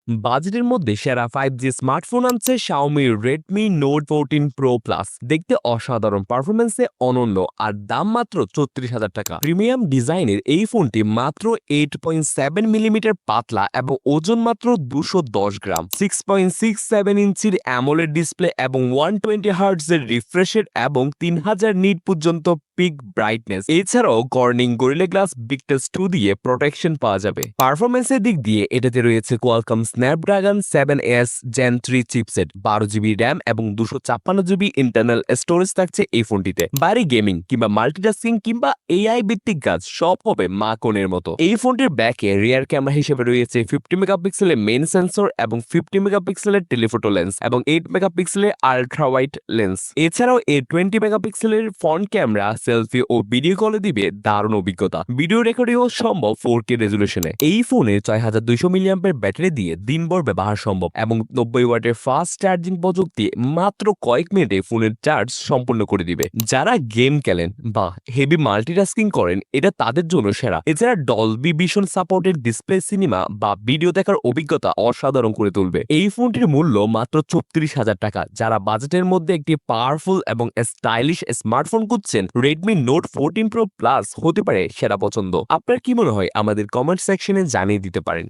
বাজেটের মধ্যে সেরা 5G স্মার্টফোন আনছে Xiaomi Redmi Note 14 Pro Plus। দেখতে অসাধারণ, পারফরমেন্সে অনন্য, আর দাম মাত্র 34,000 টাকা। প্রিমিয়াম ডিজাইনের এই ফোনটি মাত্র 8.7 মিলিমিটার পাতলা এবং ওজন মাত্র 210 গ্রাম। 6.67 ইঞ্চির অ্যামোলেড ডিসপ্লে এবং 120 হার্টজের রিফ্রেশ রেট এবং 3000 নিট পর্যন্ত পিক ব্রাইটনেস। এছাড়াও কর্নিং গরিলা গ্লাস Victus 2 দিয়ে প্রোটেকশন পাওয়া যাবে। পারফরমেন্সের দিক দিয়ে এটাতে রয়েছে Qualcomm Snapdragon 7S Gen 3 chipset, 12GB RAM এবং 256GB ইন্টারনাল স্টোরেজ থাকছে এই ফোনটিতে। বাইরে গেমিং কিংবা মাল্টিটাস্কিং কিংবা এআই ভিত্তিক কাজ সব হবে মাকনের মতো। এই ফোনটির ব্যাকে রিয়ার ক্যামেরা হিসেবে রয়েছে 50 মেগাপিক্সেলের মেইন সেন্সর এবং 50 মেগাপিক্সেলের টেলিফোটো লেন্স এবং 8 মেগাপিক্সেলের আলট্রা ওয়াইড লেন্স। এছাড়াও এই 20 মেগাপিক্সেলের ফ্রন্ট ক্যামেরা সেলফি ও ভিডিও কলে দিবে দারুণ অভিজ্ঞতা। ভিডিও রেকর্ডিংও সম্ভব 4K রেজুলেশনে। এই ফোনে 6200 মিলিঅ্যাম্পের ব্যাটারি দিয়ে দিনভর ব্যবহার সম্ভব এবং 90 ওয়াটের ফাস্ট চার্জিং প্রযুক্তি মাত্র কয়েক মিনিটে ফোনের চার্জ সম্পূর্ণ করে দিবে। যারা গেম খেলেন বা হেভি মাল্টিটাস্কিং করেন, এটা তাদের জন্য সেরা। এছাড়া Dolby vision supported display cinema বা ভিডিও দেখার অভিজ্ঞতা অসাধারণ করে তুলবে। এই ফোনটির মূল্য মাত্র 34,000 টাকা। যারা বাজেটের মধ্যে একটি পাওয়ারফুল এবং স্টাইলিশ স্মার্টফোন খুঁজছেন, Redmi Note 14 Pro Plus হতে পারে সেরা পছন্দ। আপনার কি মনে হয়? আমাদের কমেন্ট সেকশনে জানিয়ে দিতে পারেন।